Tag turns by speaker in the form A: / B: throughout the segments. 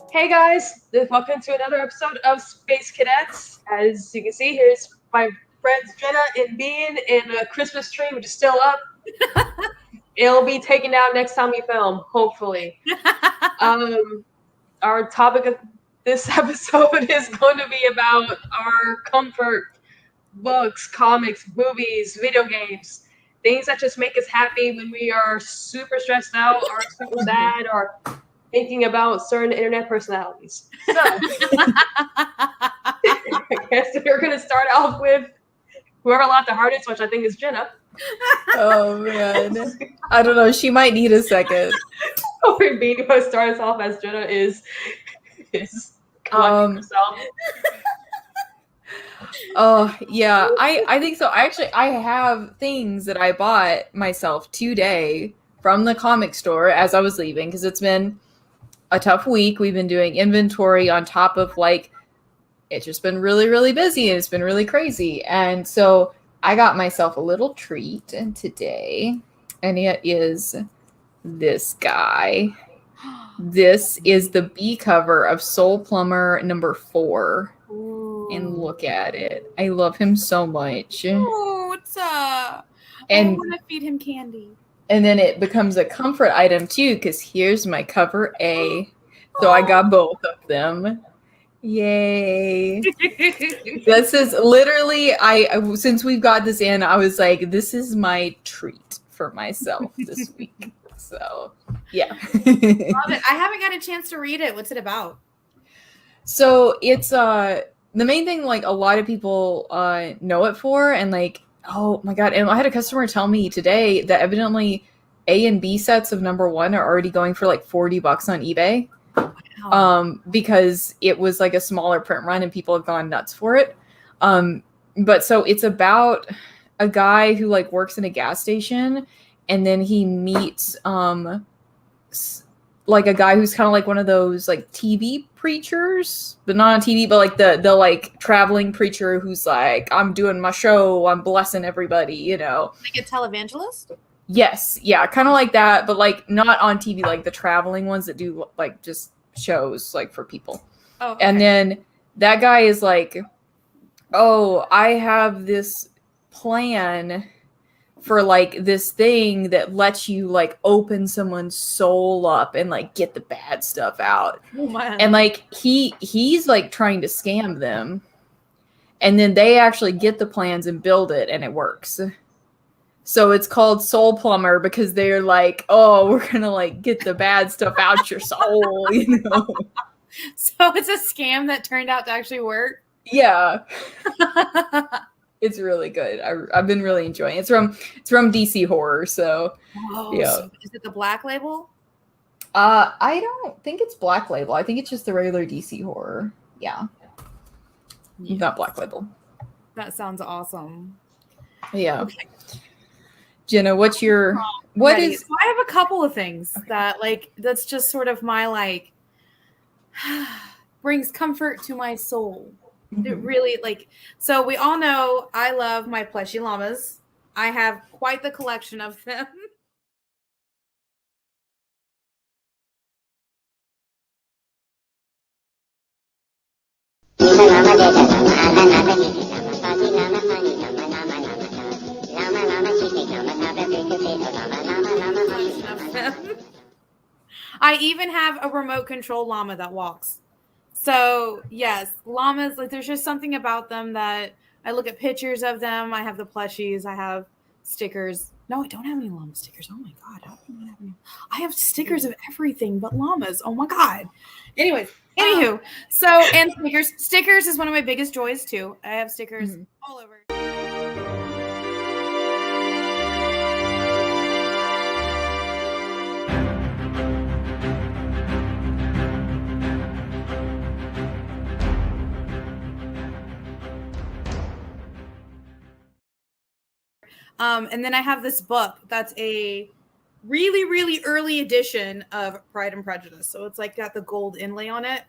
A: Hey guys, welcome to another episode of Space Cadettes. As you can see, here's my friends Jenna and Bean in a Christmas tree, which is still up. It'll be taken down next time we film, hopefully. Our topic of this episode is going to be about our comfort books, comics, movies, video games, things that just make us happy when we are super stressed out or super sad or thinking about certain internet personalities. So, I guess we're going to start off with whoever laughed the hardest, which I think is Jenna.
B: Oh, man. I don't know. She might need a second.
A: Or Bean, who start us off as Jenna is collecting herself.
B: Oh, yeah. I think so. I have things that I bought myself today from the comic store as I was leaving, because it's been a tough week. We've been doing inventory on top of it's just been really, really busy and it's been really crazy. And so I got myself a little treat today, and it is this guy. This is the B cover of Soul Plumber number 4. Ooh. And look at it. I love him so much.
C: Oh, what's up?
B: And
C: I want to feed him candy.
B: And then it becomes a comfort item too, because here's my cover A. So I got both of them. Yay. This is literally, since we've got this in, I was like, this is my treat for myself this week. So, yeah.
C: Love it. I haven't got a chance to read it. What's it about?
B: So it's, the main thing, a lot of people know it for, and oh my God. And I had a customer tell me today that evidently A and B sets of number 1 are already going for $40 on eBay. Wow. Because it was a smaller print run and people have gone nuts for it. But so it's about a guy who works in a gas station, and then he meets a guy who's kind of one of those TV preachers, but not on TV, but the traveling preacher who's I'm doing my show, I'm blessing everybody, Like
C: a televangelist?
B: Yes, yeah, kind of like that, but not on TV, the traveling ones that do just shows for people. Oh, okay. And then that guy is oh, I have this plan for this thing that lets you open someone's soul up and get the bad stuff out. Oh, man. And he's trying to scam them, and then they actually get the plans and build it, and it works. So it's called Soul Plumber because they're oh, we're gonna get the bad stuff out your soul,
C: So it's a scam that turned out to actually work.
B: Yeah. It's really good. I've been really enjoying it. It's from DC Horror, so yeah.
C: So is it the Black Label?
B: I don't think it's Black Label. I think it's just the regular DC Horror. Yeah. Not Black Label.
C: That sounds awesome.
B: Yeah. Okay. Jenna, what is?
C: So I have a couple of things that that's just sort of my brings comfort to my soul. It really so we all know I love my plushie llamas. I have quite the collection of them. I even have a remote control llama that walks. So yes, llamas, there's just something about them that I look at pictures of them. I have the plushies, I have stickers. No, I don't have any llama stickers. Oh my god, how do I have any? I have stickers of everything but llamas. Oh my god. Anyways, anywho, so and stickers. Stickers is one of my biggest joys too. I have stickers all over. And then I have this book that's a really, really early edition of Pride and Prejudice. So it's like got the gold inlay on it.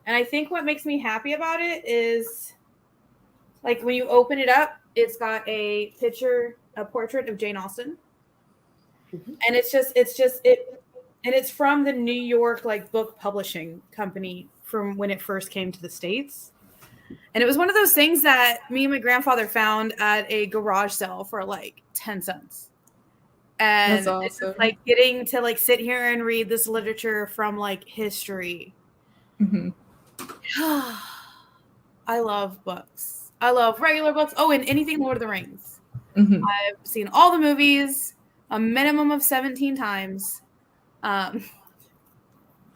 C: And I think what makes me happy about it is like when you open it up, it's got a portrait of Jane Austen. Mm-hmm. And and it's from the New York like book publishing company from when it first came to the States. And it was one of those things that me and my grandfather found at a garage sale for like 10 cents. And
B: that's awesome.
C: It's just, like getting to like sit here and read this literature from like history.
B: Mm-hmm.
C: I love books. I love regular books. Oh, and anything Lord of the Rings.
B: Mm-hmm.
C: I've seen all the movies a minimum of 17 times.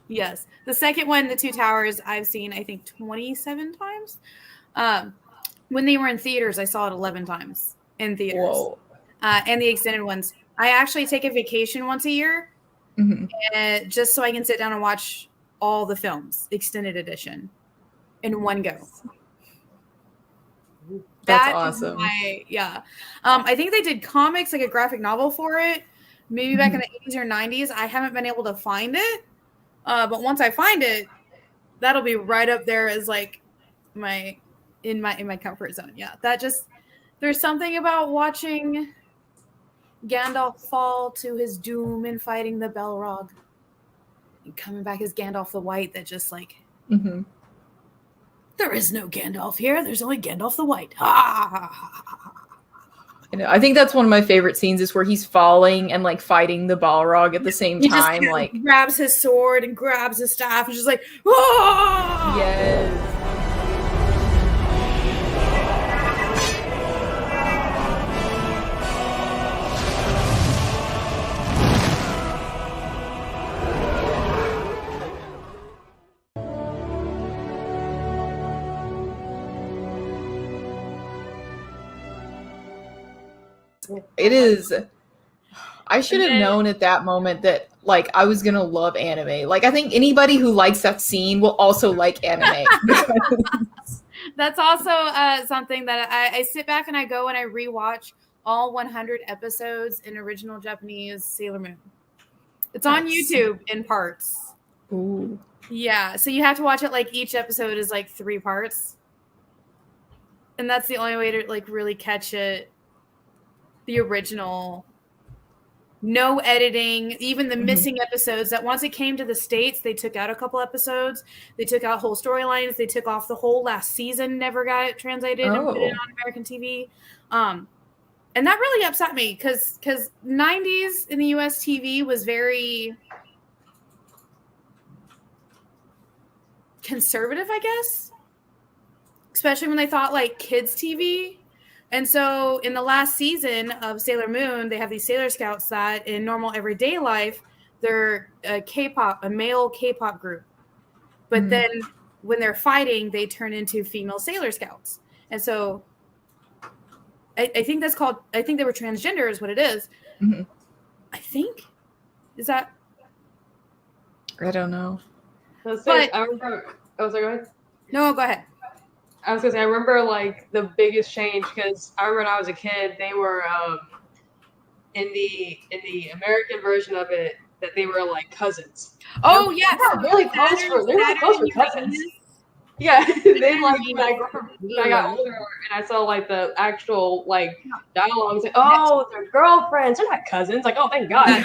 C: Yes. The second one, The Two Towers, I've seen, I think, 27 times. When they were in theaters, I saw it 11 times in theaters.
B: Whoa.
C: And the extended ones. I actually take a vacation once a year just so I can sit down and watch all the films, extended edition, in one go.
B: That's awesome.
C: I think they did comics, like a graphic novel for it, maybe back in the 80s or 90s. I haven't been able to find it. But once I find it, that'll be right up there as like in my comfort zone. Yeah, there's something about watching Gandalf fall to his doom and fighting the Balrog and coming back as Gandalf the White that just like there is no Gandalf here. There's only Gandalf the White.
B: I think that's one of my favorite scenes is where he's falling and like fighting the Balrog at the same time.
C: Just
B: like
C: grabs his sword and grabs his staff and just like, oh!
B: Yes. It is. I should have known at that moment that like I was gonna love anime. Like I think anybody who likes that scene will also like anime.
C: That's also something that I sit back and I go and I rewatch all 100 episodes in original Japanese Sailor Moon. It's on YouTube in parts.
B: Ooh.
C: Yeah, so you have to watch it like each episode is like 3 parts. And that's the only way to like really catch it. The original, no editing, even the missing episodes that once it came to the States, they took out a couple episodes. They took out whole storylines. They took off the whole last season, never got it translated and put it on American TV. And that really upset me because 90s in the US TV was very conservative, I guess, especially when they thought like kids TV. And so in the last season of Sailor Moon, they have these Sailor Scouts that in normal everyday life, they're a male K-pop group. But then when they're fighting, they turn into female Sailor Scouts. And so I think I think they were transgender is what it is. I think. Is that?
B: I don't know.
A: I remember. Oh, sorry, go ahead.
C: No, go ahead.
A: I was gonna say I remember like the biggest change because I remember when I was a kid they were in the American version of it that they were like cousins.
C: Oh yes,
A: they were really close for cousins. Yeah, then like when I got older and I saw like the actual like dialogue, like oh they're girlfriends, they're not cousins. Like oh thank God,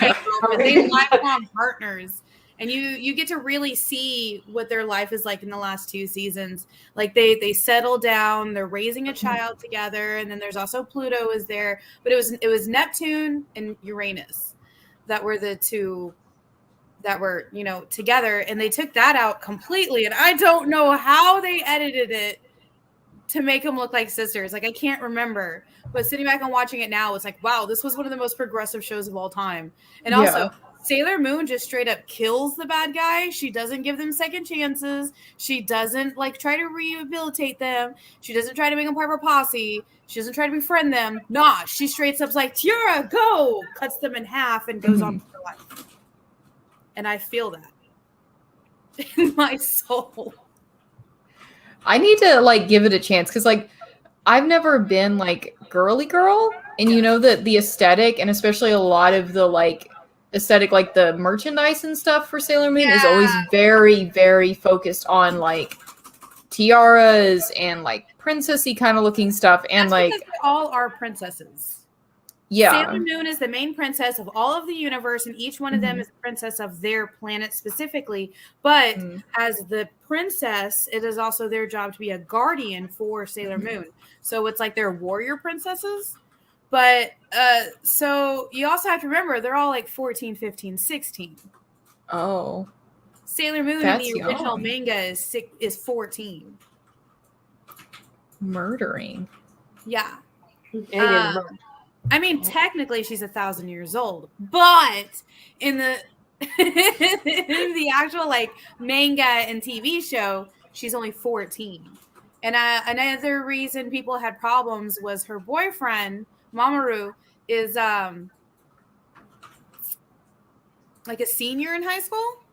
C: they're lifelong partners. And you get to really see what their life is like in the last 2 seasons. Like they settle down, they're raising a child together, and then there's also Pluto is there. But it was Neptune and Uranus that were the two that were, together, and they took that out completely. And I don't know how they edited it to make them look like sisters. Like I can't remember, but sitting back and watching it now, it's like, wow, this was one of the most progressive shows of all time. And also, Sailor Moon just straight up kills the bad guy. She doesn't give them second chances. She doesn't like try to rehabilitate them. She doesn't try to make them part of her posse. She doesn't try to befriend them. Nah, she straight up's like, Tiara, go! Cuts them in half and goes on with her life. And I feel that in my soul.
B: I need to like give it a chance because like I've never been like girly girl, and you know that the aesthetic and especially a lot of the like aesthetic, like the merchandise and stuff for Sailor Moon is always very, very focused on like tiaras and like princessy kind of looking stuff, and
C: That's
B: like
C: they all are princesses.
B: Yeah.
C: Sailor Moon is the main princess of all of the universe, and each one of them is the princess of their planet specifically. But as the princess, it is also their job to be a guardian for Sailor Moon. So it's like they're warrior princesses. But so you also have to remember, they're all like 14, 15, 16.
B: Oh.
C: Sailor Moon in the original manga is 14.
B: Murdering.
C: Yeah. I mean, technically she's 1,000 years old, but in the in the actual like manga and TV show, she's only 14. And another reason people had problems was her boyfriend, Mamoru, is like a senior in high school.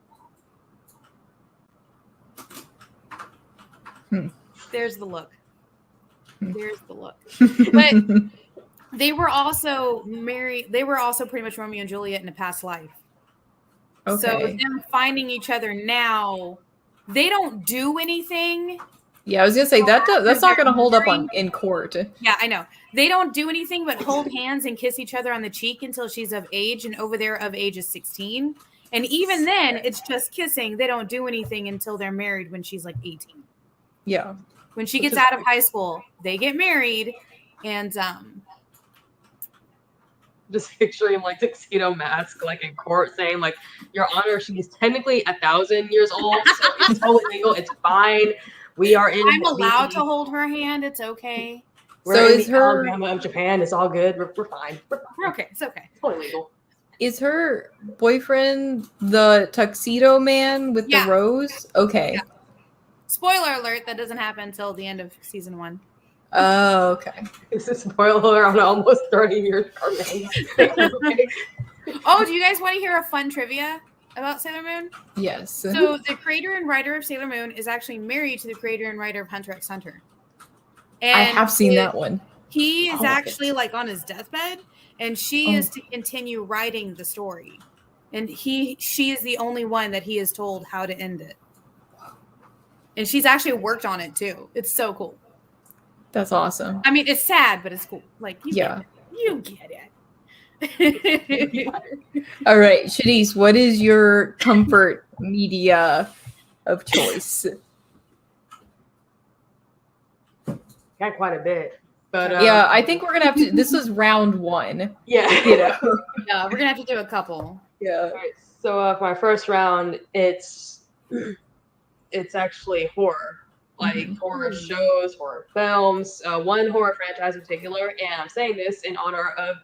C: There's the look. There's the look. But they were also married. They were also pretty much Romeo and Juliet in a past life. Okay. So them finding each other now, they don't do anything.
B: Yeah, I was gonna say that's not gonna hold up in court.
C: Yeah, I know. They don't do anything but hold hands and kiss each other on the cheek until she's of age, and over there of age is 16. And even then, it's just kissing. They don't do anything until they're married when she's like 18.
B: Yeah.
C: When she gets out of high school, they get married, and
A: just picturing like tuxedo mask like in court saying like, Your Honor, she's technically 1,000 years old, so it's totally legal, it's fine. We are in
C: I'm allowed to hold her hand, it's okay.
A: We're in the Alabama of Japan, it's all good. We're fine.
C: We're okay, it's okay.
A: It's totally legal.
B: Is her boyfriend the tuxedo man with the rose? Okay.
C: Yeah. Spoiler alert, that doesn't happen until the end of season 1.
B: Oh, okay.
A: This is a spoiler on almost 30-year cartoon.
C: Oh, do you guys want to hear a fun trivia about Sailor Moon?
B: Yes.
C: So the creator and writer of Sailor Moon is actually married to the creator and writer of Hunter x Hunter. And
B: I have seen that one.
C: He is actually like on his deathbed, and she is to continue writing the story. And she is the only one that he is told how to end it. And she's actually worked on it too. It's so cool.
B: That's awesome.
C: I mean, it's sad, but it's cool. Like, you get it.
B: All right, Shanice, what is your comfort media of choice?
A: Got quite a bit. But
B: yeah, I think we're gonna have to. This is round 1.
A: Yeah.
C: Yeah, we're gonna have to do a couple.
B: Yeah.
A: All right, so for my first round, it's actually horror. Like horror shows, horror films, one horror franchise in particular, and I'm saying this in honor of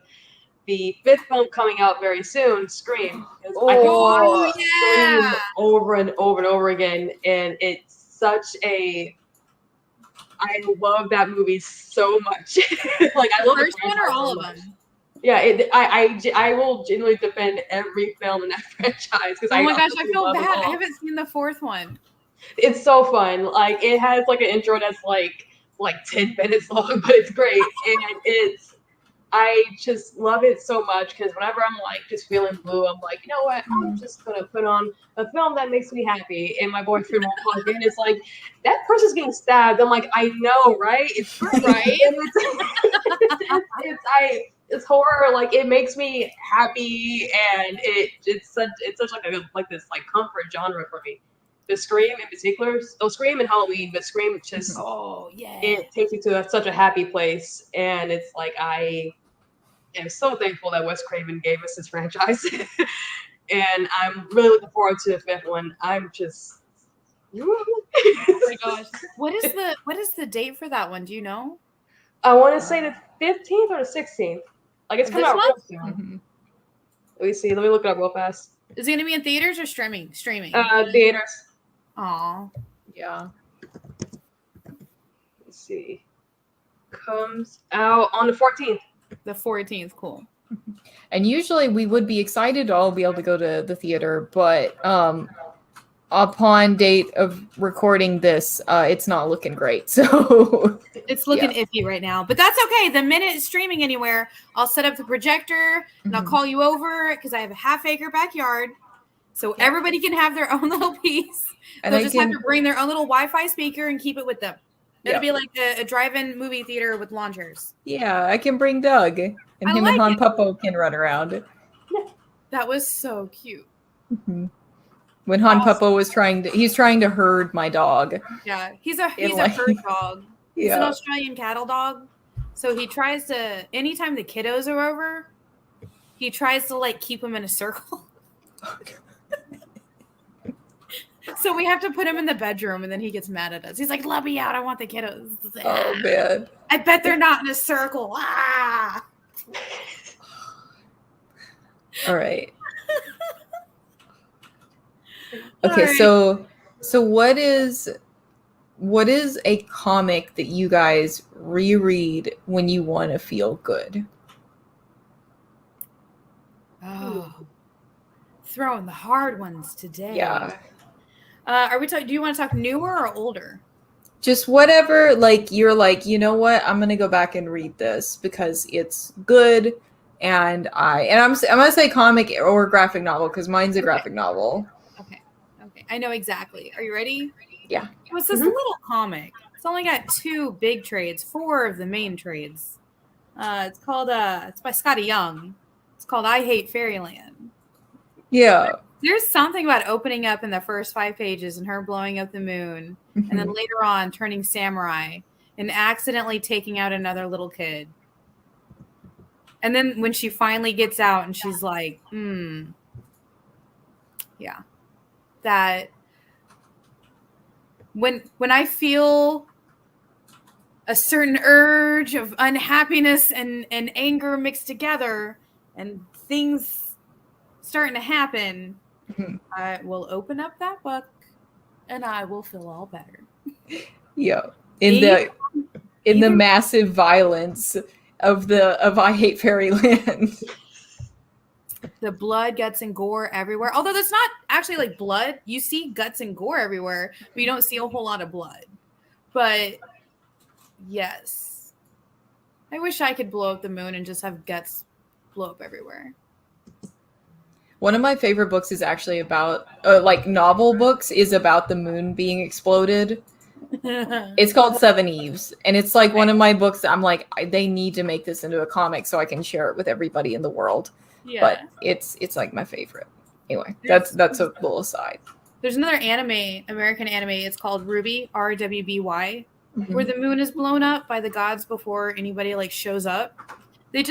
A: the 5th film coming out very soon, Scream. I can watch Scream over and over and over again, and it's such a... I love that movie so much. Like I love
C: the first one or all of them.
A: Yeah, I will genuinely defend every film in that franchise because
C: oh my gosh, I feel bad. I haven't seen the 4th one.
A: It's so fun. Like it has like an intro that's like 10 minutes long, but it's great. And I just love it so much because whenever I'm like just feeling blue, I'm like, you know what? I'm just gonna put on a film that makes me happy. And my boyfriend will pop in. It's like, that person's getting stabbed. I'm like, I know, right? It's true, right? It's horror. Like it makes me happy, and it's such like this comfort genre for me. The Scream in particular, Scream and Halloween, but Scream just it takes you to such a happy place, and it's like I am so thankful that Wes Craven gave us this franchise, and I'm really looking forward to the 5th one. I'm just
C: Oh my gosh. What is the date for that one? Do you know?
A: I want to say the 15th or the 16th. Like it's
C: Of
A: coming
C: this
A: out real soon.
B: Mhm.
A: Let me see. Let me look it up real fast.
C: Is it gonna be in theaters or streaming? Streaming.
A: Theaters.
C: Aw.
B: Yeah.
A: Let's see. Comes out on the 14th.
C: The 14th. Cool.
B: And usually we would be excited to all be able to go to the theater, but upon date of recording this, it's not looking great. So
C: It's looking iffy right now, but that's okay. The minute it's streaming anywhere, I'll set up the projector and I'll call you over because I have a half-acre backyard, so everybody can have their own little piece.
B: And
C: They'll just have to bring their own little Wi-Fi speaker and keep it with them. It'll be like a drive-in movie theater with lawn chairs.
B: Yeah, I can bring Doug, and him and Han Puppo can run around.
C: That was so cute.
B: Mm-hmm. When Han Puppo was he's trying to herd my dog.
C: Yeah, he's a herd dog. He's an Australian cattle dog. So he tries to, anytime the kiddos are over, he tries to like keep them in a circle. So we have to put him in the bedroom and then he gets mad at us. He's like, let me out. I want the kiddos. Like,
B: oh, man.
C: I bet they're not in a circle. Ah.
B: All right. Okay, right. So what is a comic that you guys reread when you want to feel good?
C: Oh, throwing the hard ones today.
B: Yeah.
C: Are we talking? Do you want to talk newer or older?
B: Just whatever. Like you're like, you know what? I'm gonna go back and read this because it's good, and I'm gonna say comic or graphic novel because mine's a graphic novel.
C: Okay. I know exactly. Are you ready?
B: Yeah.
C: It was this little comic. It's only got 2 big trades, 4 of the main trades. It's called it's by Scotty Young. It's called I Hate Fairyland.
B: Yeah.
C: There's something about opening up in the first 5 pages and her blowing up the moon, and then later on turning samurai and accidentally taking out another little kid. And then when she finally gets out and she's like, yeah. That when I feel a certain urge of unhappiness and anger mixed together and things starting to happen, I will open up that book and I will feel all better.
B: Yeah. In the massive violence of I Hate Fairyland.
C: The blood, guts, and gore everywhere. Although that's not actually like blood. You see guts and gore everywhere, but you don't see a whole lot of blood. But yes. I wish I could blow up the moon and just have guts blow up everywhere.
B: One of my favorite books is actually about, like novel books, is about the moon being exploded. It's called Seven Eves, and it's like one of my books that I'm like, they need to make this into a comic so I can share it with everybody in the world. Yeah. But it's like my favorite. Anyway, that's a little aside.
C: There's another American anime. It's called Ruby, RWBY, where the moon is blown up by the gods before anybody like shows up. They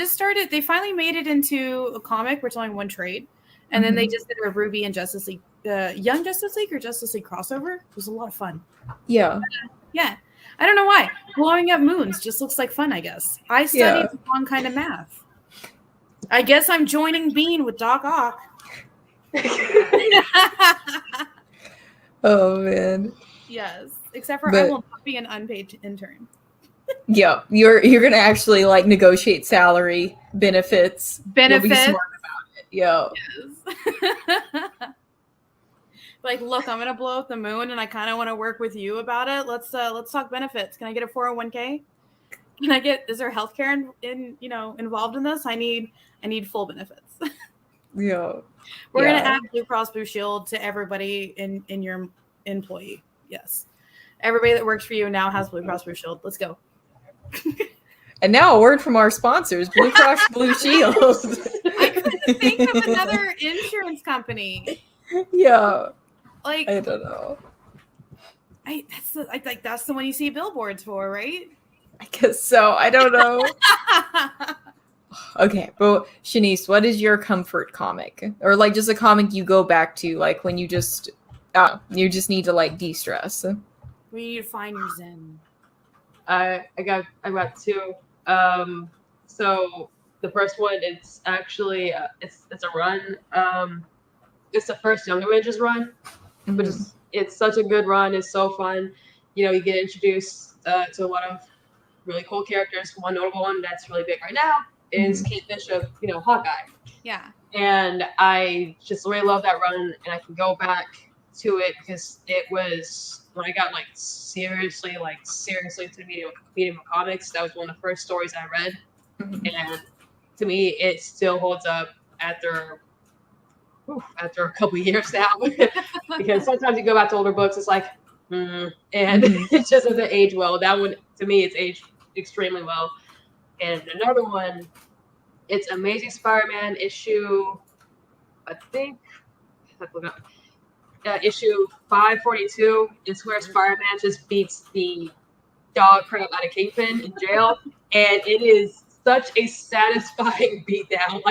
C: finally made it into a comic. We're telling one trade. And then they just did a Ruby and Justice League, Young Justice League or Justice League crossover. It was a lot of fun.
B: Yeah.
C: Yeah. I don't know why. Blowing up moons just looks like fun, I guess. I studied the wrong kind of math. I guess I'm joining Bean with Doc Ock.
B: Oh, man.
C: Yes. Except for I will not be an unpaid intern.
B: Yeah. You're going to actually like negotiate salary, benefits. You'll be smart about it. Yeah.
C: Yes. Like, look, I'm gonna blow up the moon, and I kind of want to work with you about it. Let's talk benefits. Can I get a 401k? Is there healthcare involved in this? I need full benefits.
B: Yeah.
C: We're gonna add Blue Cross Blue Shield to everybody in your employee. Yes, everybody that works for you now has Blue Cross Blue Shield. Let's go.
B: And now a word from our sponsors, Blue Cross Blue Shield.
C: I couldn't think of another insurance company.
B: Yeah.
C: Like,
B: I don't know.
C: That's the one you see billboards for, right?
B: I guess so. I don't know. Okay, but Shanice, what is your comfort comic? Or like just a comic you go back to, like when you just You just need to like de-stress.
C: We need to find your zen.
A: I got two. So the first one, it's actually it's a run. It's the first Young Avengers run, which is it's such a good run. It's so fun. You get introduced to a lot of really cool characters. One notable one that's really big right now is Kate Bishop, Hawkeye.
C: Yeah.
A: And I just really love that run, and I can go back to it because it was when I got seriously into medium of comics. That was one of the first stories I read, and to me, it still holds up after a couple years now. Because sometimes you go back to older books, it's like, and it just doesn't age well. That one, to me, it's aged extremely well. And another one, it's Amazing Spider-Man issue, I think, issue 542 is where Spider-Man just beats the dog crap out of Kingpin in jail, and it is such a satisfying beatdown.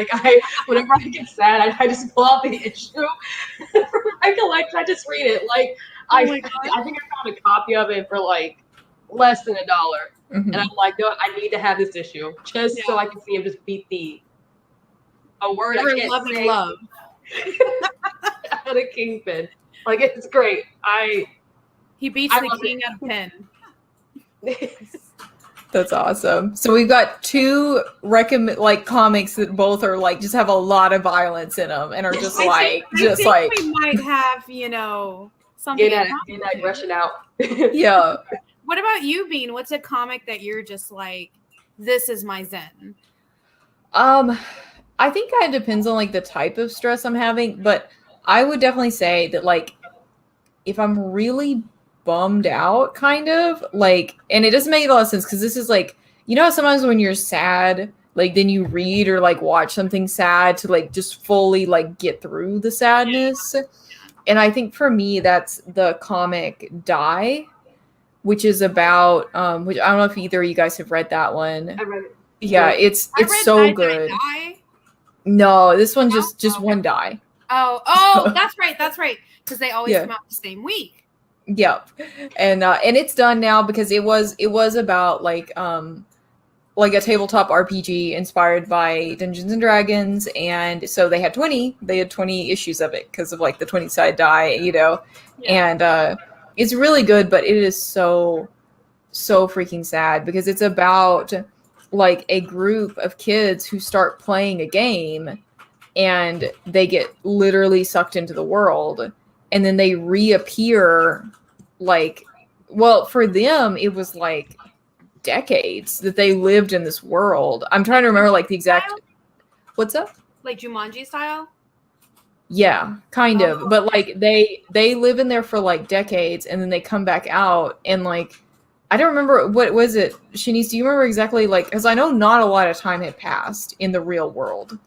A: Whenever I get sad, I just pull out the issue from my collection. I just read it. I think I found a copy of it for less than $1, and I'm like, no, I need to have this issue just so I can see him just beat a word I can't say.
C: Love.
A: Out of Kingpin. It's great.
C: He beats the king out of pen.
B: That's awesome. So we've got two comics that both are just have a lot of violence in them and are just
C: I think we might have something.
A: Get that aggression out.
B: Yeah.
C: What about you, Bean? What's a comic that you're just like, this is my zen?
B: I think it depends on the type of stress I'm having, but I would definitely say that if I'm really bummed out, kind of and it doesn't make a lot of sense because this is how sometimes when you're sad, then you read or watch something sad to just fully get through the sadness. And I think for me that's the comic Die, which is about which I don't know if either of you guys have read that one.
A: I read it.
B: Yeah, it's so good. No, this one just one Die.
C: Oh, that's right. Because they always come out the same week.
B: Yep. And it's done now because it was about a tabletop RPG inspired by Dungeons and Dragons, and so they had 20 issues of it because of the 20 side die, and it's really good, but it is so freaking sad because it's about a group of kids who start playing a game and they get literally sucked into the world, and then they reappear for them it was decades that they lived in this world. I'm trying to remember the exact what's up?
C: Like Jumanji style?
B: Yeah, kind of. But they live in there for decades and then they come back out and I don't remember what was it. Shanice, do you remember exactly because I know not a lot of time had passed in the real world.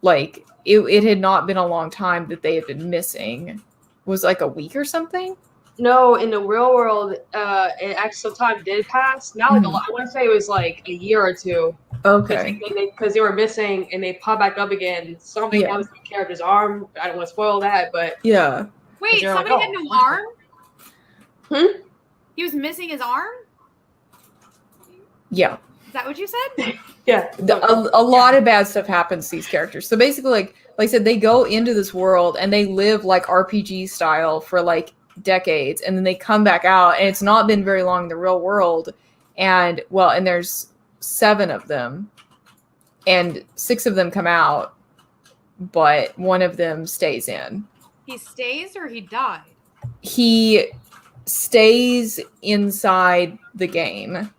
B: It had not been a long time that they had been missing. It was a week or something?
A: No, in the real world, it actually some time did pass. Not a lot. I want to say it was a year or two.
B: Okay.
A: Because they were missing and they pop back up again. Something happens to the character's arm. I don't want to spoil that, but
B: yeah.
C: Wait, somebody had no arm? He was missing his arm?
B: Yeah.
C: Is that what you said?
A: Yeah.
B: A lot of bad stuff happens to these characters. So basically, like I said, they go into this world and they live RPG style for decades, and then they come back out, and it's not been very long in the real world. And there's 7 of them, and 6 of them come out, but one of them stays in.
C: He stays or he died?
B: He stays inside the game.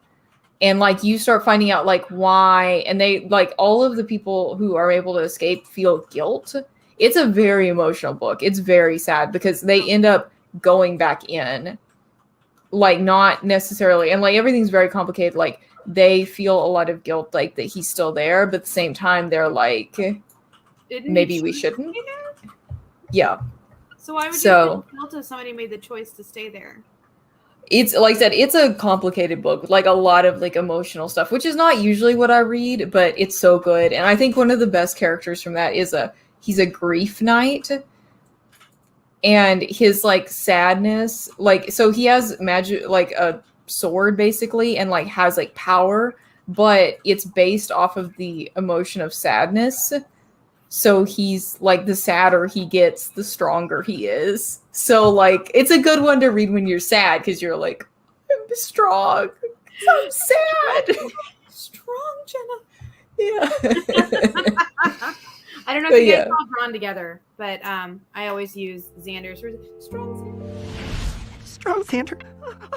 B: And you start finding out why, and they all of the people who are able to escape feel guilt. It's a very emotional book. It's very sad because they end up going back in, not necessarily, and everything's very complicated. They feel a lot of guilt that he's still there, but at the same time they're maybe we shouldn't. Yeah.
C: So why would you feel guilt if somebody made the choice to stay there?
B: It's like I said, it's a complicated book, a lot of emotional stuff, which is not usually what I read, but it's so good. And I think one of the best characters from that is he's a grief knight. and his like sadness, like, so he has magic, like a sword basically, and like has like power, but it's based off of the emotion of sadness. So he's like, the sadder he gets, the stronger he is. So like, it's a good one to read when you're sad, because you're like, I'm strong, I'm sad.
C: Strong, Jenna.
B: Yeah.
C: I don't know
B: But
C: if you guys
B: yeah.
C: all drawn together, but I always use Xander's strong.
D: Strong Xander.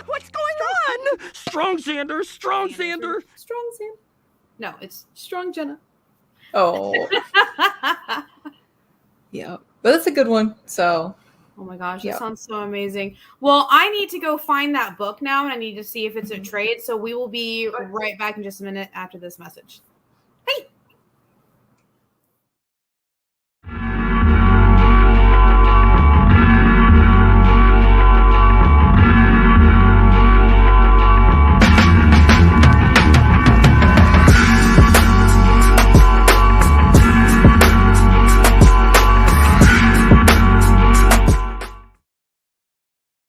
D: What's going on?
E: Strong Xander, strong Xander.
C: Strong Xander. No, it's strong Jenna.
B: Oh, yeah. But that's a good one. So,
C: Oh my gosh,
B: Yeah.
C: that sounds so amazing. Well, I need to go find that book now, and I need to see if it's a trade. So we will be right back in just a minute after this message. Hey.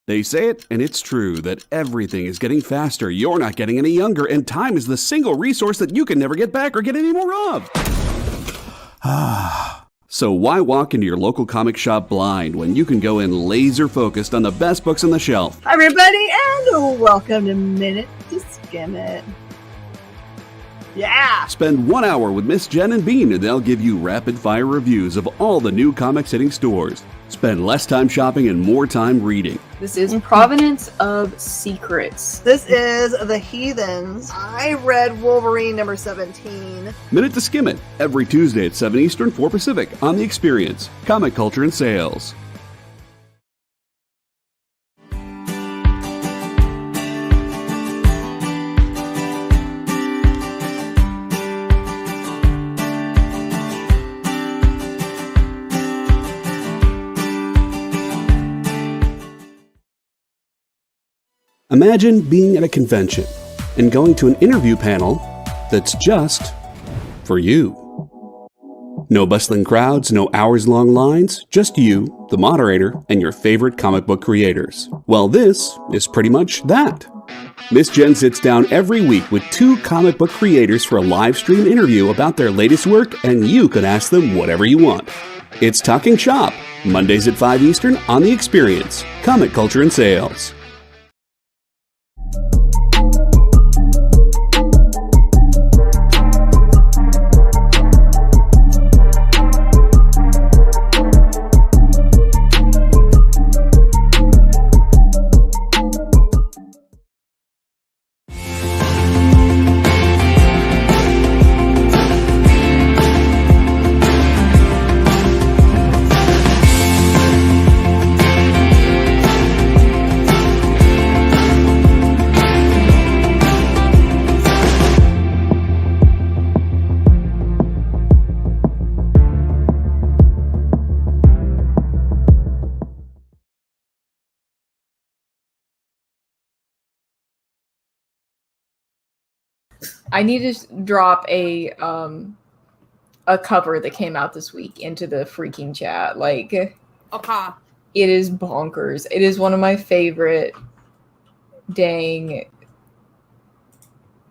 F: They say it, and it's true, that everything is getting faster. You're not getting any younger, and time is the single resource that you can never get back or get any more of. So why walk into your local comic shop blind when you can go in laser focused on the best books on the shelf?
D: Hi, everybody, and welcome to Minute to Skim It. Yeah!
F: Spend 1 hour with Miss Jen and Bean, and they'll give you rapid-fire reviews of all the new comics hitting stores. Spend less time shopping and more time reading.
B: this is Provenance of Secrets.
D: This is The Heathens. I read Wolverine number 17.
F: Minute to Skim It, every Tuesday at 7 Eastern, 4 Pacific, on The Experience, Comic Culture and Sales. Imagine being at a convention and going to an interview panel that's just for you. No bustling crowds, no hours-long lines, just you, the moderator, and your favorite comic book creators. Well, this is pretty much that. Miss Jen sits down every week with 2 comic book creators for a live stream interview about their latest work, and you can ask them whatever you want. It's Talking Shop, Mondays at 5 Eastern on The Experience, Comic Culture and Sales.
B: I need to drop a cover that came out this week into the freaking chat. Like,
C: Okay.
B: it is bonkers. It is one of my favorite dang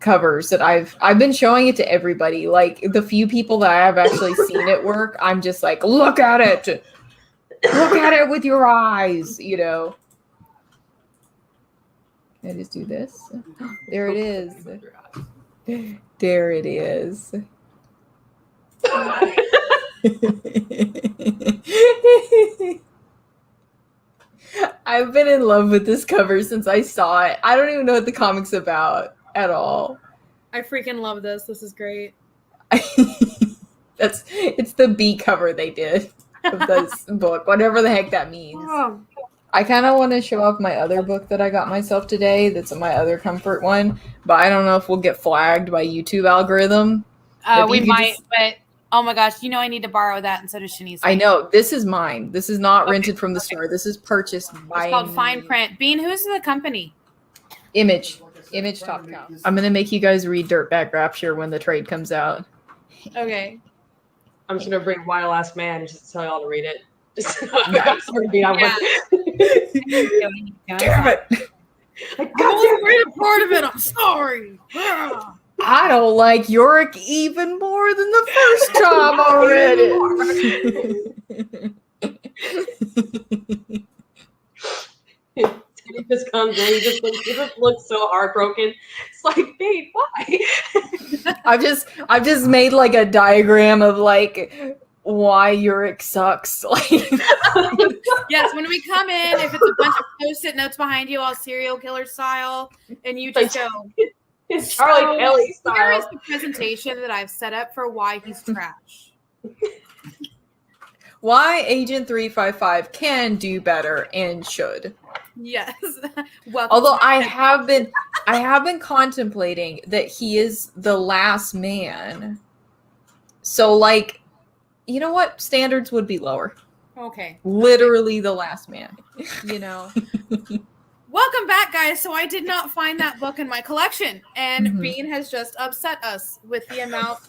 B: covers that I've been showing it to everybody. Like, the few people that I have actually seen it work, I'm just like, look at it. Look at it with your eyes, you know. Can I just do this? There it is. There it is. I've been in love with this cover since I saw it. I don't even know what the comic's about at all.
C: I freaking love this. This is great.
B: It's the B cover they did of this book, whatever the heck that means.
C: Oh.
B: I kind of want to show off my other book that I got myself today. That's my other comfort one, but I don't know if we'll get flagged by YouTube algorithm.
C: We might, but oh my gosh, you know I need to borrow that, and so does Shanice.
B: I know, this is mine. This is not rented from the store. This is purchased by
C: It's called Fine Print. Bean, who's the company?
B: Image Top Cow. I'm gonna make you guys read Dirtbag Rapture when the trade comes out.
C: Okay.
A: I'm just gonna bring Wild Ass Man just to tell y'all to read it. Nice.
C: Yeah.
B: Damn it!
C: I wasn't read a part of it. I'm sorry.
B: I don't like Yorick even more than the first time I read it.
A: Teddy just comes in, he just looks so heartbroken. It's like, babe, why?
B: I've just made like a diagram of like why Yorick sucks. Like
C: Yes, when we come in, if it's a bunch of post-it notes behind you, all serial killer style, and you just go,
A: It's Charlie Kelly style.
C: Here is the presentation that I've set up for why he's trash.
B: why Agent 355 can do better and should.
C: Yes. Welcome
B: Although
C: to
B: I have been contemplating that he is the last man. So like, you know what? Standards would be lower.
C: Okay.
B: Literally the last man.
C: You know. Welcome back, guys. So I did not find that book in my collection, and Bean has just upset us with the amount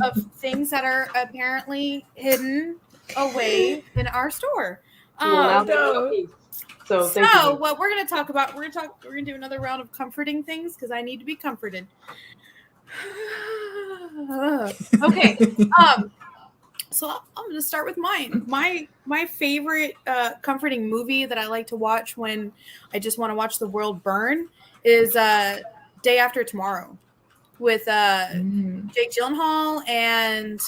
C: of things that are apparently hidden away in our store. So what we're going to talk about, we're going to do another round of comforting things because I need to be comforted. Okay. So I'm going to start with mine. My favorite comforting movie that I like to watch when I just want to watch the world burn is Day After Tomorrow with Jake Gyllenhaal and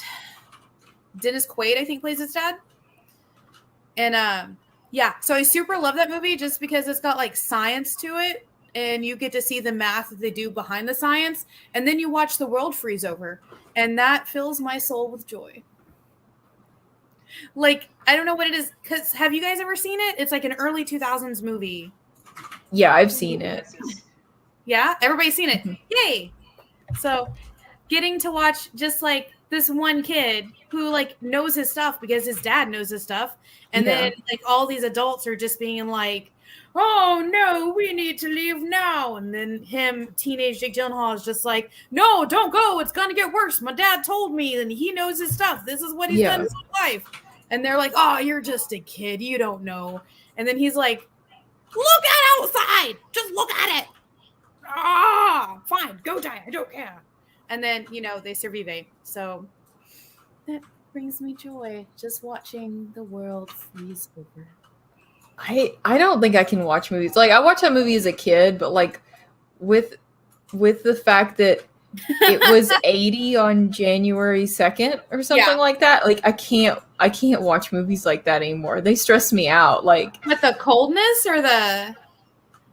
C: Dennis Quaid, I think, plays his dad. And yeah, so I super love that movie just because it's got like science to it, and you get to see the math that they do behind the science, and then you watch the world freeze over, and that fills my soul with joy. Like, I don't know what it is, because have you guys ever seen it? It's like an early 2000s movie.
B: Yeah, I've seen it.
C: Yeah? Everybody's seen it. Yay! So, getting to watch just like this one kid who like knows his stuff because his dad knows his stuff. And then like all these adults are just being like, oh no, we need to leave now. And then teenage Jake Gyllenhaal is just like, no, don't go. It's going to get worse. My dad told me and he knows his stuff. This is what he's done in his life. And they're like, oh, you're just a kid. You don't know. And then he's like, look at outside. Just look at it. Ah, fine. Go die. I don't care. And then, they survive. So that brings me joy just watching the world freeze over.
B: I don't think I can watch movies. Like I watched that movie as a kid, but like with the fact that it was 80 on January 2nd or something like that. Like I can't watch movies like that anymore. They stress me out. Like
C: with the coldness or the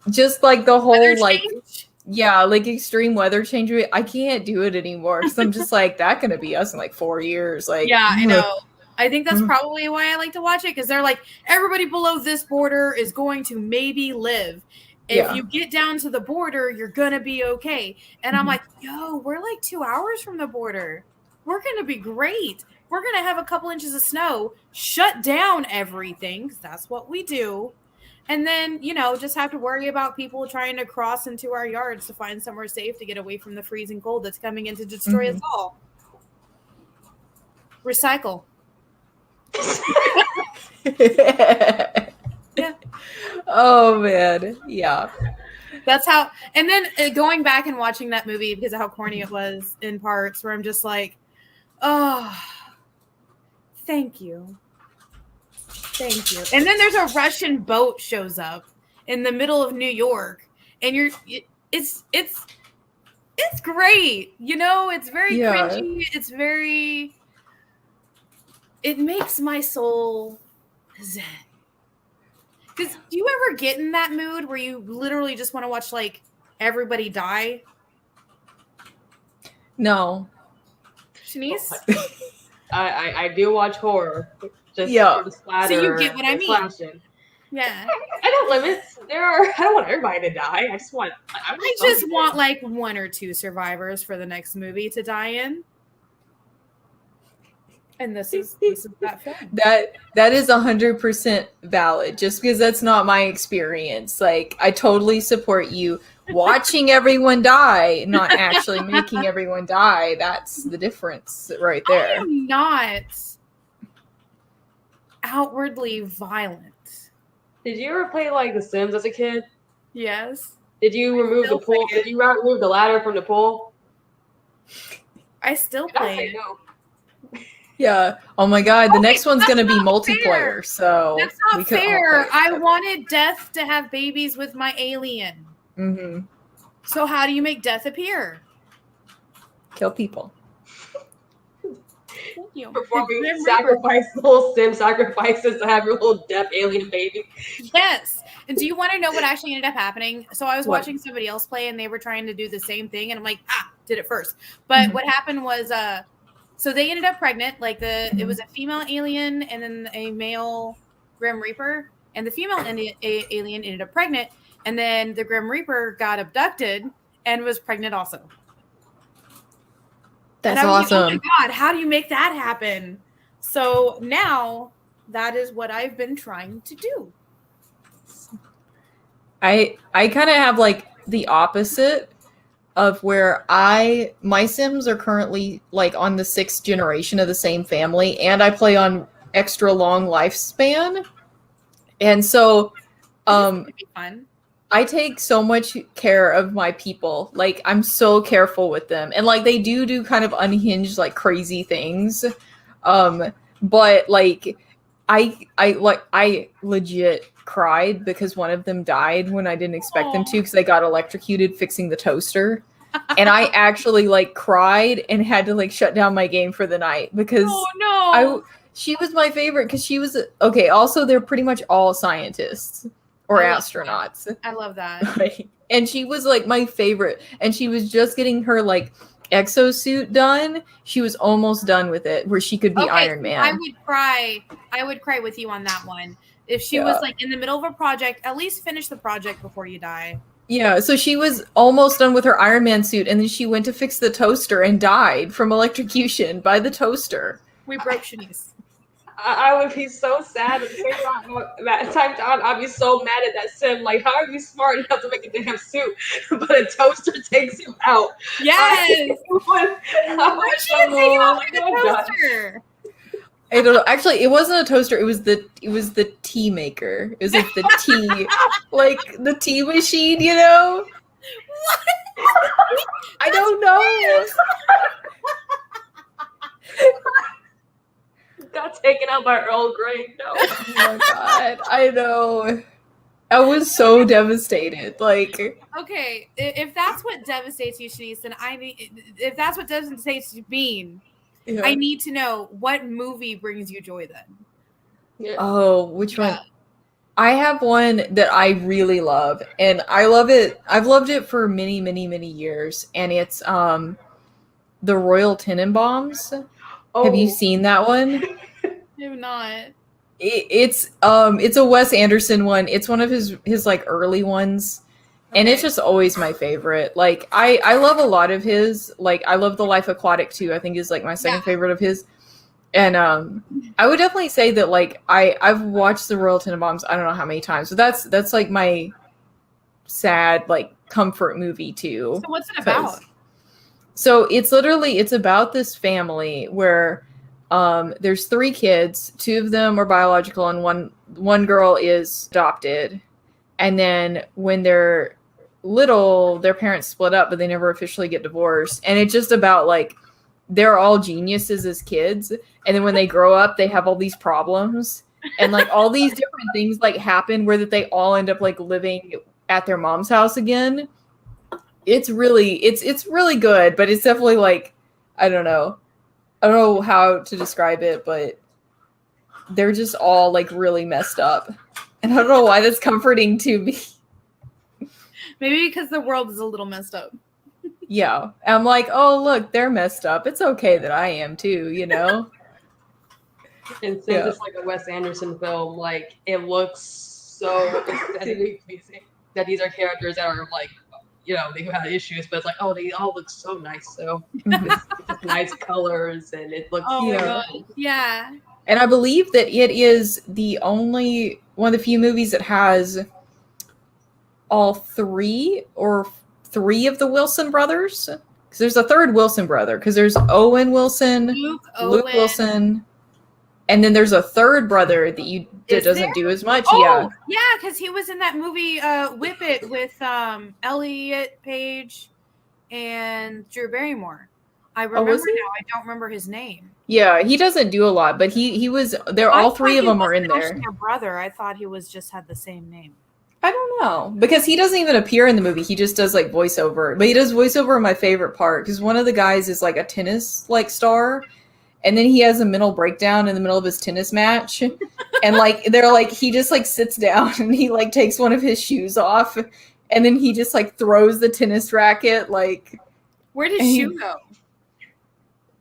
B: just like the whole
C: weather
B: like
C: change?
B: Yeah, like extreme weather change. I can't do it anymore because I'm just like that gonna be us in like 4 years. Like
C: yeah, I know. I think that's probably why I like to watch it because they're like everybody below this border is going to maybe live. If you get down to the border, you're gonna be okay. And I'm like, yo, we're like 2 hours from the border. We're gonna be great. We're gonna have a couple inches of snow, shut down everything because that's what we do. And then, just have to worry about people trying to cross into our yards to find somewhere safe to get away from the freezing cold that's coming in to destroy us all. Recycle. Yeah.
B: Oh, man. Yeah.
C: That's how, and then going back and watching that movie because of how corny it was in parts where I'm just like, oh, thank you. Thank you. And then there's a Russian boat shows up in the middle of New York, and it's great. It's very cringy. It's very. It makes my soul zen. Because do you ever get in that mood where you literally just want to watch like everybody die?
B: No.
C: Shanice?
A: I do watch horror. Just for the splatter.
C: So you get what I mean.
A: Slashing.
C: Yeah.
A: I don't limits. I don't want everybody to die. I just want
C: like 1 or 2 survivors for the next movie to die in. And this is that film.
B: That is 100% valid. Just because that's not my experience. Like I totally support you watching everyone die, not actually making everyone die. That's the difference right there.
C: I am not. outwardly violent.
A: Did you ever play like The Sims as a kid?
C: Yes.
A: Did you remove the
C: still
A: pool?
C: play it.
A: Did you remove the ladder from the pool?
C: I still
A: Did I
C: play
A: say
C: it.
A: no?
B: Yeah. Oh my god, the
C: Okay,
B: next one's
C: that's
B: gonna be
C: not
B: multiplayer,
C: fair.
B: so
C: That's
B: we
C: not
B: could all
C: fair.
B: play it
C: I
B: together.
C: wanted Death to have babies with my alien.
B: Mhm.
C: So how do you make Death appear?
B: Kill people.
C: Thank you.
A: Performing
C: Grim Reaper.
A: sacrifice, little sim sacrifices to have your little deaf alien baby.
C: Yes. And do you want to know what actually ended up happening? So I was
B: What?
C: watching somebody else play and they were trying to do the same thing. And I'm like, did it first. But what happened was, so they ended up pregnant. Like it was a female alien and then a male Grim Reaper. And the female alien ended up pregnant. And then the Grim Reaper got abducted and was pregnant also.
B: That's
C: and I was
B: awesome.
C: like, oh my God, how do you make that happen? So now that is what I've been trying to do.
B: I kind of have like the opposite of where my Sims are currently like on the 6th generation of the same family, and I play on extra long lifespan. And so
C: This would be fun.
B: I take so much care of my people. Like, I'm so careful with them. And like they do kind of unhinged, like crazy things. But like I legit cried because one of them died when I didn't expect them to, because they got electrocuted fixing the toaster. And I actually like cried and had to like shut down my game for the night because she was my favorite because she was okay. Also, they're pretty much all scientists or astronauts.
C: I love that.
B: Right. And she was like my favorite. And she was just getting her like exosuit done. She was almost done with it where she could be Iron Man.
C: I would cry with you on that one. If she was like in the middle of a project, at least finish the project before you die.
B: Yeah, so she was almost done with her Iron Man suit, and then she went to fix the toaster and died from electrocution by the toaster.
C: We broke Shanice.
A: I would be so sad at the same time. That time, John, I'd be so mad at that sim. Like, how are you smart enough to make a damn suit, but a toaster takes you out?
C: Yes.
A: How much she didn't take you out like
C: the toaster?
B: I don't know. Actually, it wasn't a toaster. It was the tea maker. It was like the tea, like the tea machine. You know?
C: What?
B: I don't know.
A: Got taken out by Earl Grey. No.
B: Oh my god! I know. I was so devastated. Like,
C: okay, if that's what devastates you, Shanice, then if that's what devastates you, Bean. Yeah. I need to know what movie brings you joy then.
B: Yeah. Oh, which one? I have one that I really love, and I love it. I've loved it for many, many, many years, and it's the Royal Tenenbaums. Oh. Have you seen that one?
C: I have not.
B: It's a Wes Anderson one. It's one of his like early ones. And it's just always my favorite. Like, I love a lot of his. Like, I love The Life Aquatic too. I think is like my second favorite of his. And I would definitely say that like I've watched The Royal Tenenbaums I don't know how many times. So that's like my sad like comfort movie too.
C: So what's it about?
B: So it's about this family where there's 3 kids. 2 of them are biological and one girl is adopted. And then when they're little, their parents split up, but they never officially get divorced. And it's just about like they're all geniuses as kids, and then when they grow up, they have all these problems, and like all these different things like happen where that they all end up like living at their mom's house again. It's really good, but it's definitely like I don't know how to describe it, but they're just all like really messed up. And I don't know why that's comforting to me.
C: Maybe because the world is a little messed up.
B: Yeah. I'm like, oh, look, they're messed up. It's okay that I am too, you know?
A: And since it's like a Wes Anderson film, like, it looks so aesthetically pleasing that these are characters that are like, you know, they have issues, but it's like, oh, they all look so nice. So it's nice colors and it looks,
C: oh my God. Yeah.
B: And I believe that it is the only one of the few movies that has all 3 of the Wilson brothers. Because there's a third Wilson brother. Because there's Owen Wilson, Luke Wilson, And then there's a third brother that
C: Is
B: doesn't
C: there?
B: do as much.
C: Oh, yeah, because he was in that movie Whip It with Elliot Page and Drew Barrymore. I remember
B: was he?
C: now. I don't remember his name.
B: Yeah, he doesn't do a lot, but he was there. All three of them are in there.
C: Their brother. I thought he was just had the same name.
B: I don't know, because he doesn't even appear in the movie. He just does like voiceover. But he does voiceover in my favorite part, because one of the guys is like a tennis like star, and then he has a mental breakdown in the middle of his tennis match, and like they're like he just like sits down and he like takes one of his shoes off, and then he just like throws the tennis racket like.
C: Where did shoe go?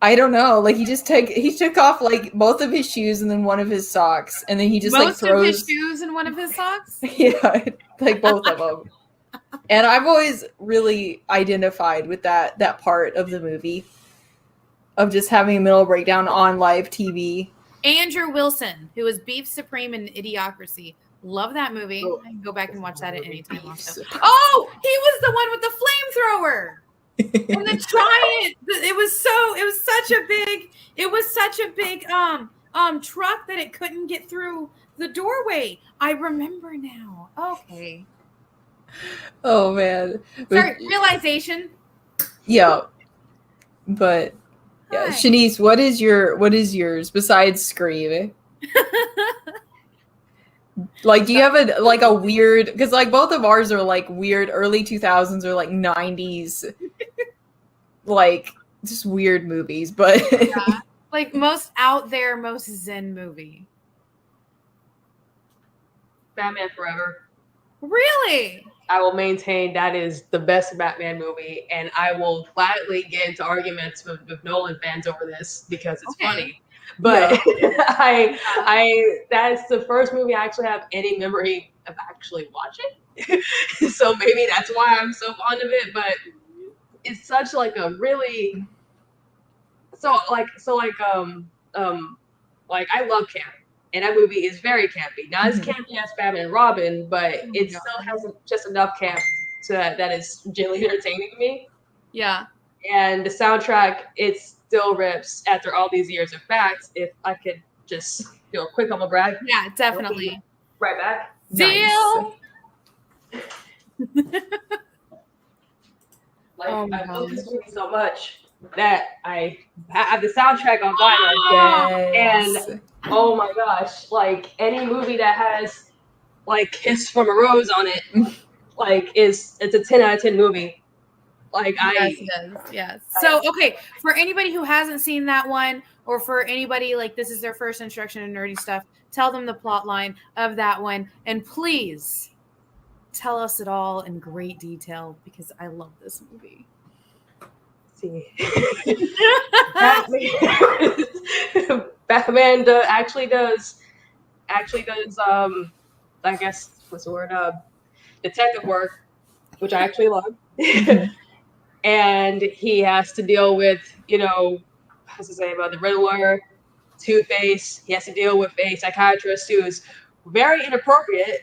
B: I don't know. Like he took off like both of his shoes and then one of his socks, and then he just like throws
C: of his shoes and one of his socks.
B: Yeah, like both of them. And I've always really identified with that part of the movie of just having a mental breakdown on live TV.
C: Andrew Wilson, who was Beef Supreme in Idiocracy. Love that movie. I can go back and watch that at any time. Also. Oh, he was the one with the flamethrower. And the giant, it was such a big truck that it couldn't get through the doorway. I remember now. Okay.
B: Oh man.
C: Sorry, realization.
B: Yeah. But yeah,
C: Hi.
B: Shanice, what is yours besides Scream? Like, do you have a weird, because like both of ours are like weird early 2000s or like 90s like just weird movies, but
C: Yeah. Like most out there, most zen movie.
A: Batman Forever.
C: Really?
A: I will maintain that is the best Batman movie, and I will gladly get into arguments with Nolan fans over this because it's funny. But I that's the first movie I actually have any memory of actually watching. So maybe that's why I'm so fond of it. But it's such like a really like I love camp. And that movie is very campy. Not as campy as Batman and Robin, but it still has just enough camp so that is genuinely entertaining to me.
C: Yeah.
A: And the soundtrack, it still rips after all these years. In fact, if I could just do a quick humble brag.
C: Yeah, definitely.
A: Right back.
C: Deal.
A: I love this movie so much that I have the soundtrack on vinyl.
B: Yes.
A: And oh my gosh, like any movie that has like Kiss from a Rose on it, like it's a 10 out of 10 movie. Like
C: Yes. So okay, for anybody who hasn't seen that one, or for anybody like this is their first introduction to nerdy stuff, tell them the plot line of that one, and please tell us it all in great detail because I love this movie.
A: Batman actually does I guess what's the word, detective work, which I actually love. And he has to deal with, what's his name, the Riddler, Two-Face. He has to deal with a psychiatrist who is very inappropriate,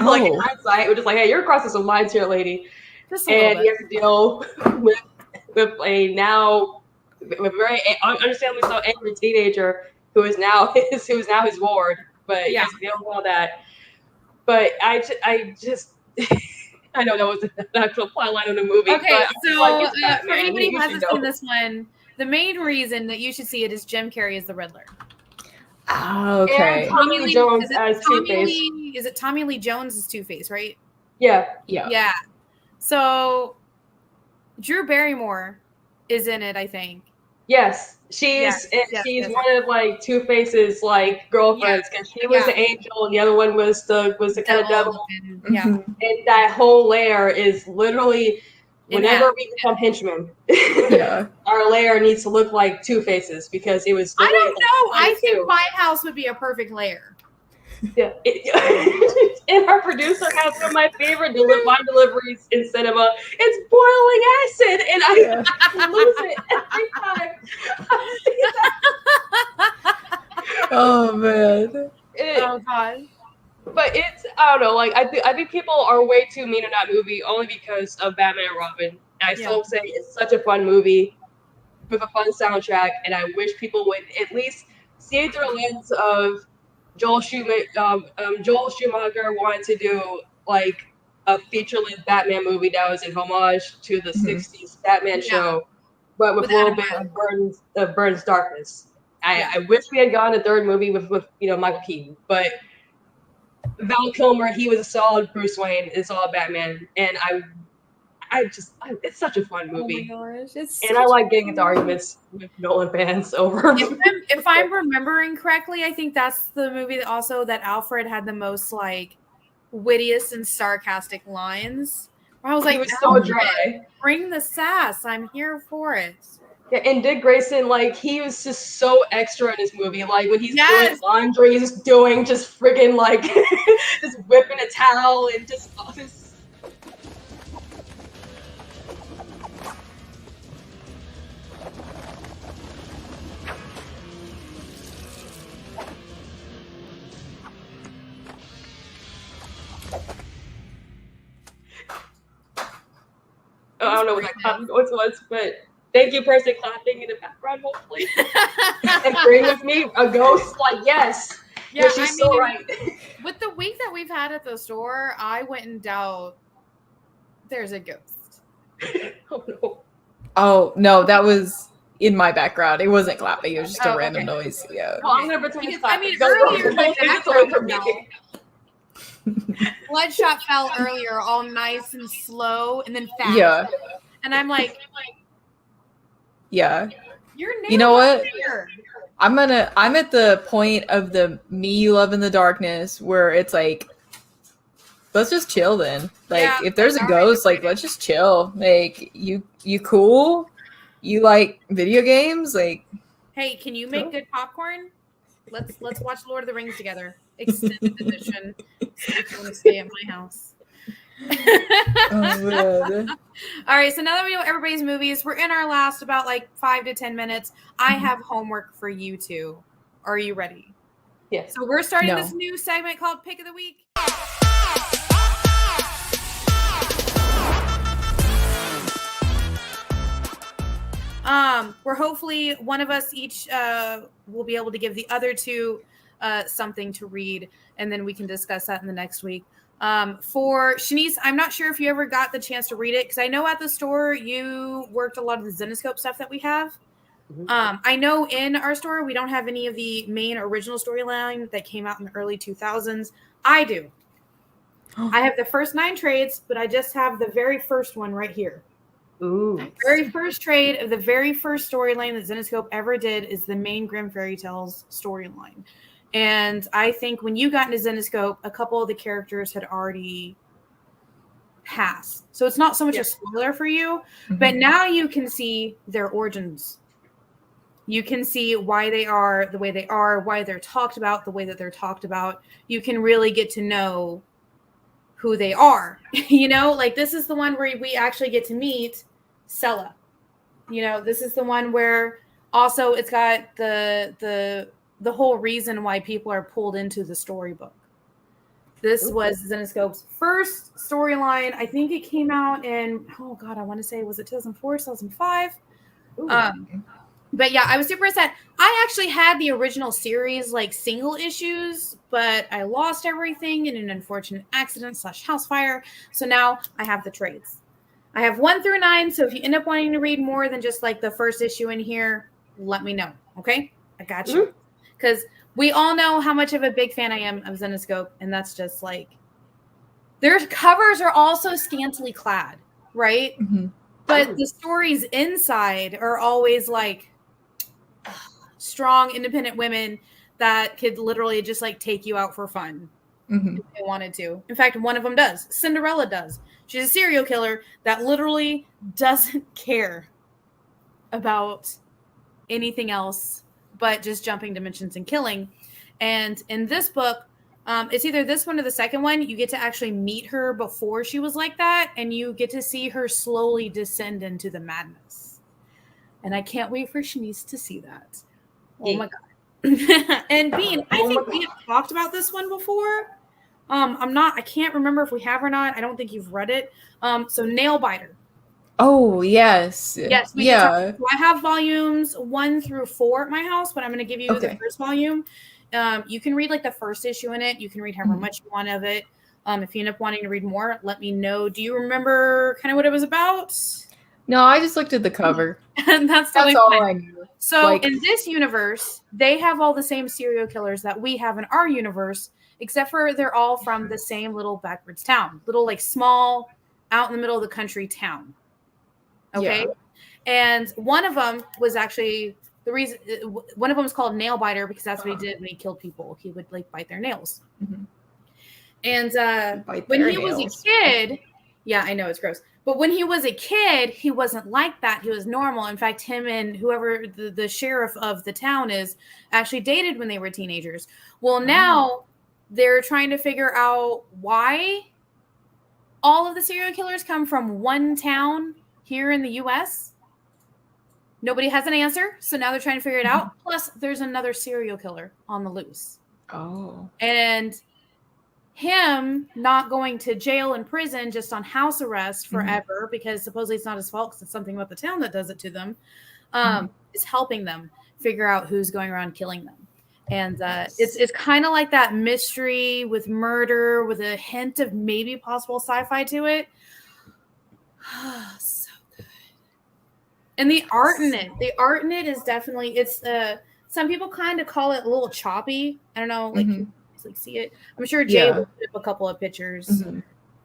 A: like in hindsight, we're just like, hey, you're crossing some lines here, lady. And he has to deal with a very understandably so angry teenager who is now his ward. But he has to deal with all that. But I just I don't know what's the actual plot line of the movie.
C: Okay,
A: but
C: so for anybody who hasn't seen this one, the main reason that you should see it is Jim Carrey as the Riddler.
B: Oh, okay.
A: And Tommy Lee Jones as Two-Face.
C: Is it Tommy Lee Jones as Two-Face, right?
A: Yeah.
C: So Drew Barrymore is in it, I think.
A: Yes. She's one of like Two-Face's like girlfriends, because she was the angel and the other one was the kind of devil. And that whole lair is literally whenever we become henchmen, our lair needs to look like Two-Faces, because it was.
C: I don't know. I think my house would be a perfect lair.
A: Yeah, and our producer has one of my favorite line deliveries in cinema. It's boiling acid, and I lose it every time.
B: Oh man.
C: Oh god.
A: But I don't know. Like I think people are way too mean in that movie only because of Batman and Robin. And I still say it's such a fun movie with a fun soundtrack, and I wish people would at least see it through a lens of Joel Schumacher wanted to do like a feature-length Batman movie that was an homage to the
B: Mhm.
A: '60s Batman show, but with
C: With
A: a little
C: Adam
A: bit
C: West.
A: of Burns darkness.
C: Yeah.
A: I wish we had gotten a third movie with Michael Keaton, but Val Kilmer, he was a solid Bruce Wayne, is all Batman, and it's such a fun movie,
C: Oh my gosh, it's
A: and I
C: such
A: like
C: a
A: getting into
C: fun movie.
A: arguments with Nolan fans over.
C: If I'm remembering correctly, I think that's the movie that also that Alfred had the most like wittiest and sarcastic lines. Where I was
A: He
C: like,
A: was so
C: Alfred,
A: dry.
C: bring the sass. I'm here for it.
A: Yeah, and Dick Grayson, like, he was just so extra in this movie. Like, when he's doing
C: Yes.
A: laundry, he's just doing just friggin' like just whipping a towel and just all this. I don't know what that clap noise was, but thank you, person clapping in the background, hopefully. And agreeing with me, a ghost, like, yes.
C: Yeah,
A: she's
C: I
A: so
C: mean,
A: right.
C: with the week that we've had at the store, I wouldn't doubt there's a ghost.
A: Oh, no.
B: Oh no, that was in my background. It wasn't clapping. It was just a
C: Oh,
B: random
C: okay.
B: noise. Yeah.
A: Well, I'm gonna pretend it's
C: Because, I
A: clapping.
C: mean,
A: Don't worry,
C: earlier,
A: don't
C: the
A: take this away from
C: background
A: me.
C: Bloodshot fell earlier, all nice and slow, and then fast.
B: Yeah.
C: And I'm like,
B: Yeah.
C: you're
B: You know what?
C: here.
B: I'm at the point of the Me You Love in the Darkness where it's like, let's just chill then. Like,
C: Yeah,
B: if there's a
C: all
B: ghost,
C: right.
B: like, let's just chill. Like, you cool? You like video games? Like,
C: Hey, can you make good popcorn? Let's watch Lord of the Rings together. Extended edition. So you want to stay at my house.
B: oh, man.
C: All right, so now that we know everybody's movies, we're in our last about like 5 to 10 minutes. I have homework for you two. Are you ready?
A: Yes.
C: So we're starting
B: No.
C: this new segment called Pick of the Week. Where hopefully one of us each will be able to give the other two something to read, and then we can discuss that in the next week. For Shanice, I'm not sure if you ever got the chance to read it, because I know at the store you worked a lot of the Zenescope stuff that we have. I know in our store we don't have any of the main original storyline that came out in the early 2000s. I do. I have the first 9 trades, but I just have the very first one right here.
A: Ooh.
C: Very first trade of the very first storyline that Zenescope ever did is the main Grimm Fairy Tales storyline. And I think when you got into Zenescope, a couple of the characters had already passed. So it's not so much a spoiler for you, but now you can see their origins. You can see why they are the way they are, why they're talked about the way that they're talked about. You can really get to know who they are. You know, like this is the one where we actually get to meet Sella. You know, this is the one where also it's got the whole reason why people are pulled into the storybook. This was Zenescope's first storyline. I think it came out in, oh God, I want to say, was it 2004, 2005? But yeah, I was super sad. I actually had the original series like single issues, but I lost everything in an unfortunate accident / house fire. So now I have the trades. I have 1 through 9. So if you end up wanting to read more than just like the first issue in here, let me know. Okay? I got you. Because we all know how much of a big fan I am of Zenescope. And that's just like, their covers are also scantily clad, right? But the stories inside are always like strong, independent women that could literally just like take you out for fun if they wanted to. In fact, one of them does. Cinderella does. She's a serial killer that literally doesn't care about anything else but just jumping dimensions and killing. And in this book, it's either this one or the second one. You get to actually meet her before she was like that, and you get to see her slowly descend into the madness. And I can't wait for Shanice to see that. Oh my God. And Bean, I think we have talked about this one before. I can't remember if we have or not. I don't think you've read it. So Nailbiter.
B: Oh, yes.
C: Yes, we did.
B: Yeah.
C: So I have volumes 1 through 4 at my house, but I'm going to give you the
B: Okay.
C: first volume. You can read like the first issue in it. You can read however
B: Mhm.
C: much you want of it. If you end up wanting to read more, let me know. Do you remember kind of what it was about?
B: No, I just looked at the cover.
C: And that's totally
B: That's all
C: fine.
B: I knew.
C: So
B: Like-
C: in this universe, they have all the same serial killers that we have in our universe, except for they're all from the same little backwards town, little like small, out in the middle of the country town. Okay.
B: Yeah.
C: And one of them was actually the reason. One of them is called Nail Biter because that's what he did when he killed people. He would like bite their nails.
B: Mhm.
C: And
B: Bite
C: when
B: their
C: he was
B: nails.
C: a kid, yeah, I know it's gross. But when he was a kid, he wasn't like that. He was normal. In fact, him and whoever the sheriff of the town is actually dated when they were teenagers. Well, now they're trying to figure out why all of the serial killers come from one town here in the U.S. Nobody has an answer, so now they're trying to figure it out. Plus, there's another serial killer on the loose.
B: Oh.
C: And him not going to jail and prison just on house arrest forever because supposedly it's not his fault because it's something about the town that does it to them, is helping them figure out who's going around killing them. And it's kind of like that mystery with murder with a hint of maybe possible sci-fi to it. So good. And the art in it is definitely, it's some people kind of call it a little choppy. I don't know, like see it. I'm sure Jay will put up a couple of pictures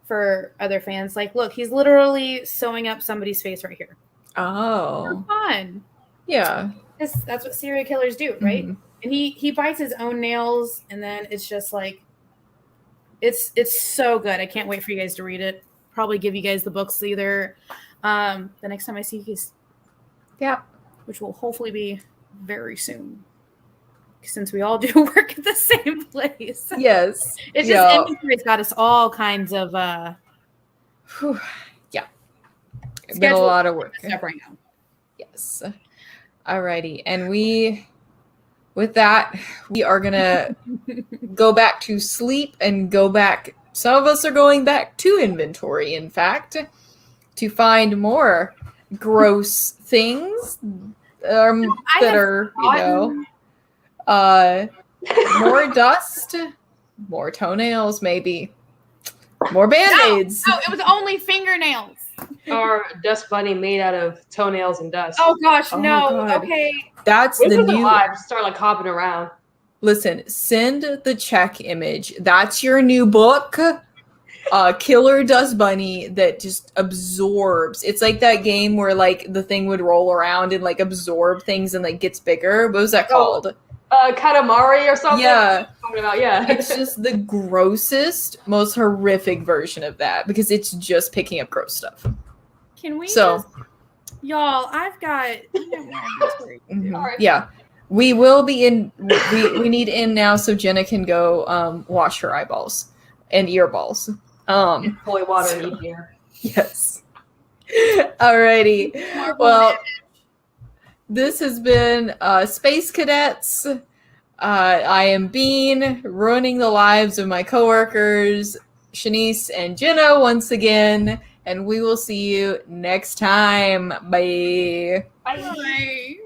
C: for other fans. Like, look, he's literally sewing up somebody's face right here.
B: Oh.
C: Fun.
B: Yeah.
C: That's what serial killers do, right? And he bites his own nails, and then it's just like it's so good. I can't wait for you guys to read it. Probably give you guys the books either the next time I see you guys.
B: Yeah.
C: Which will hopefully be very soon. Since we all do work at the same place.
B: Yes.
C: It's just inventory's got us all kinds of
B: yeah. It's been a lot of work.
C: Stuff right now.
B: Yes. Alrighty. And with that, we are gonna go back to sleep and go back. Some of us are going back to inventory, in fact, to find more gross things that are, more dust, more toenails, maybe more band-aids.
C: No, it was only fingernails.
A: Or dust bunny made out of toenails and dust.
C: Oh gosh, no.
B: God.
C: Okay.
B: That's
A: this
B: the
A: isn't
B: new.
A: live. Start like hopping around.
B: Listen, send the check image. That's your new book. Killer Dust Bunny that just absorbs. It's like that game where like the thing would roll around and like absorb things and like gets bigger. What was that called?
A: Katamari or something?
B: Yeah.
A: Talking about, yeah.
B: It's just the grossest, most horrific version of that because it's just picking up gross stuff.
C: Can we
B: So,
C: y'all, I've got
B: yeah. We will be in we need in now so Jenna can go wash her eyeballs and earballs.
A: Holy water in each ear.
B: Yes. Alrighty. Well, this has been Space Cadets. I am Bean, ruining the lives of my coworkers, Shanice and Jenna once again, and we will see you next time. Bye.
C: Bye.